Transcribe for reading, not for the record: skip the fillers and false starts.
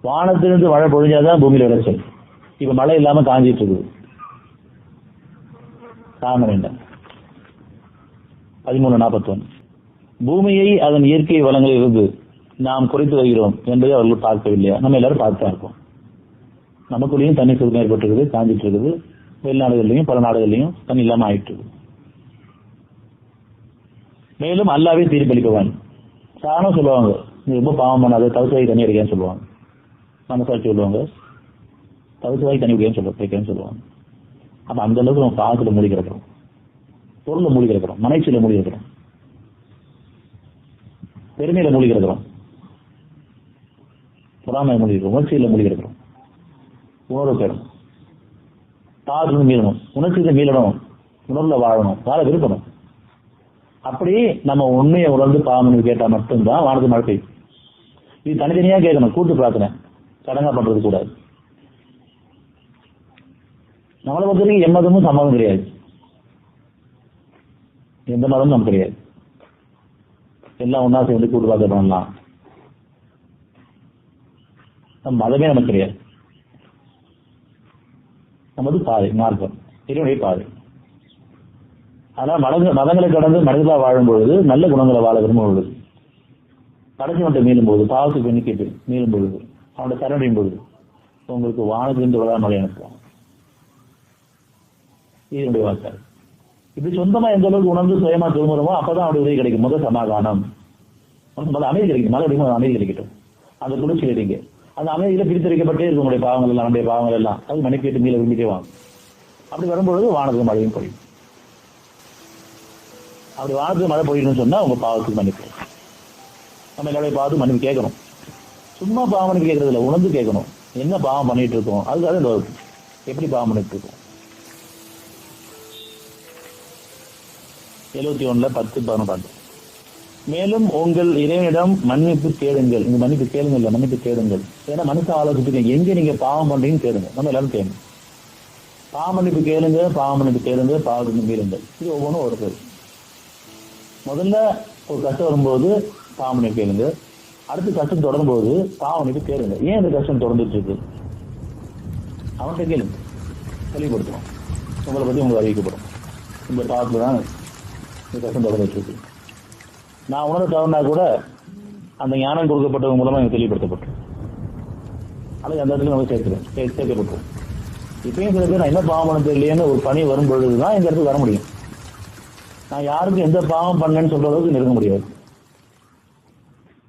வானத்திலிருந்து மழை பொழிஞ்சாதான் பூமியில விளைச்சல். இப்ப மழை இல்லாம காஞ்சிட்டு இருக்குது. காரணம் என்ன? 13:41. பூமியை அதன் இயற்கை வளங்களில் இருந்து நாம் குறைத்து வருகிறோம் என்பதை அவர்கள் பார்க்கவில்லையா? நம்ம எல்லாரும் பார்த்துதான் இருக்கோம். நமக்குள்ளேயும் தண்ணி சுருக்கம் ஏற்பட்டிருக்குது, காஞ்சிட்டு இருக்குது. வெளிநாடுகள்லையும் பல நாடுகள்லையும் தண்ணி இல்லாம ஆயிட்டு இருக்கு. மேலும் அல்லாவே தீர்ப்பளிப்பவன். சாதாரண சொல்லுவாங்க, நீ ரொம்ப பாவம் பண்ணாத, தவிர்த்து தண்ணி அடிக்கான்னு சொல்லுவாங்க. மனசாட்சி சொல்லுவாங்க, தவிர்த்து தண்ணி வைக்கன்னு சொல்லுவாங்க. அப்ப அந்த அளவுக்கு நம்ம பாவத்துல மூழ்கி கிடக்கிறோம், பொருளை மூழ்கி கிடக்கிறோம், மனைச்சியில மூழ்கி கிடக்கிறோம், பெருமையில மூழ்கி கிடக்கிறோம், பொறாமையில மூழ்கி இருக்கிறோம், உணர்ச்சியில மூழ்கி கிடக்கிறோம். உணர்வு பெறணும், பாவத்துல மீளணும், உணர்ச்சியில மீளணும், உணர்வுல வாழணும், வாழ விருப்பணும். அப்படி நம்ம உண்மையை உணர்ந்து பாவம் கேட்டா மட்டும்தான் வானத்து மழை பெய்யும். இது தனித்தனியா கேட்கணும், கூட்டு பிரார்த்தனை சடங்கா பண்றது கூடாது. நம்மளை பொறுத்த வரைக்கும் எம்மதமும் சம்மதம் கிடையாது, எந்த மதமும் நமக்கு கிடையாது. எல்லாம் ஒன்னா சேர்ந்து கூட்டு பிரார்த்தனை பண்ணலாம். நம் மதமே நமக்கு கிடையாது. நமது பாதை மார்க்கம், இறைவனுடைய பாதை. ஆனால் மதங்களை கடந்து மனிதர்களாக வாழும் பொழுது நல்ல குணங்களை வாழ விரும்பும் பொழுது, கடைசி மட்டும் மீளும் பொழுது, பாவத்துக்கு எண்ணிக்கை மீளும் பொழுது, அவனுடைய சரணையும் பொழுது உங்களுக்கு வானத்திலிருந்து விழா மழை அனுப்புவான். இதனுடைய வார்த்தை. இப்படி சொந்தமா எந்த அளவுக்கு உணர்ந்து சுயமா திரும்புறமோ அப்பதான் அவருடைய உதவி கிடைக்கும். முதல் சமாதானம், அமைதி கிடைக்கும். மறுபடியும் அமைதி கிடைக்கட்டும். அந்த குளிர்ச்சி கிடைங்க. அந்த அமைதியில பிரித்தறிக்கப்பட்டே இருக்கும் உங்களுடைய பாவங்கள் எல்லாம், நம்முடைய பாவங்கள் எல்லாம். அது மணிக்கேட்டு மீள விரும்பிட்டே வாங்க. அப்படி வரும்பொழுது வானத்துக்கு மழையும் பொழியும். அப்படி வானத்துக்கு மழை பொழியணும்னு சொன்னா உங்க பாவத்துக்கு மன்னிப்பு. நம்ம எல்லாரையும் பார்த்து மன்னிப்பு கேட்கணும். சும்மா பாவம் மன்னிப்பு கேட்கறது இல்லை, உணர்ந்து கேட்கணும். என்ன பாவம் பண்ணிட்டு இருக்கோம், அதுக்காக இந்த வகுப்பு. எப்படி பாவம் பண்ணிட்டு இருக்கோம். 71:10-11 பாட்டு. மேலும் உங்கள் இறைவனிடம் மன்னிப்பு கேளுங்கள். இந்த மன்னிப்பு கேளுங்கள் இல்லை, மன்னிப்பு கேளுங்கள். ஏன்னா மனுஷ ஆலோசித்து எங்க நீங்க பாவம் பண்றீங்கன்னு கேளுங்க. நம்ம எல்லாரும் கேளுங்க. பாவ மன்னிப்பு கேளுங்க, பாவ மன்னிப்பு கேளுங்க, பாவத்துக்கு மீளுங்கள். இது ஒவ்வொன்றும் ஒரு பேர். முதல்ல ஒரு கஷ்டம் வரும்போது பாவ மன்னிப்பு கேளுங்க. அடுத்து கஷ்டம் தொடரும் போது பாவ மன்னிப்பு கேளுங்க. ஏன் இந்த கஷ்டம் தொடர்ந்துட்டு இருக்கு அவன்கிட்ட கேளுங்க, தெளிவுபடுத்துவோம். உங்களை பத்தி உங்களுக்கு அறிவிக்கப்படும். இந்த பாவத்துல தான் இந்த கஷ்டம் தொடர்ந்துட்டு இருக்கு. நான் உணர தவறுனா கூட அந்த ஞானம் கொடுக்கப்பட்டவங்க மூலமா எனக்கு தெளிவுபடுத்தப்பட்டோம். அது அந்த இடத்துல நம்ம சேர்க்கப்பட்டோம். இப்பயும் சில பேர் நான் என்ன பாவம் பண்ண தெரியலையேன்னு ஒரு பணி வரும் பொழுதுதான் இந்த இடத்துக்கு வர முடியும். நான் யாருக்கும் எந்த பாவம் பண்ணேன்னு சொல்ற அளவுக்கு நெருங்க முடியாது.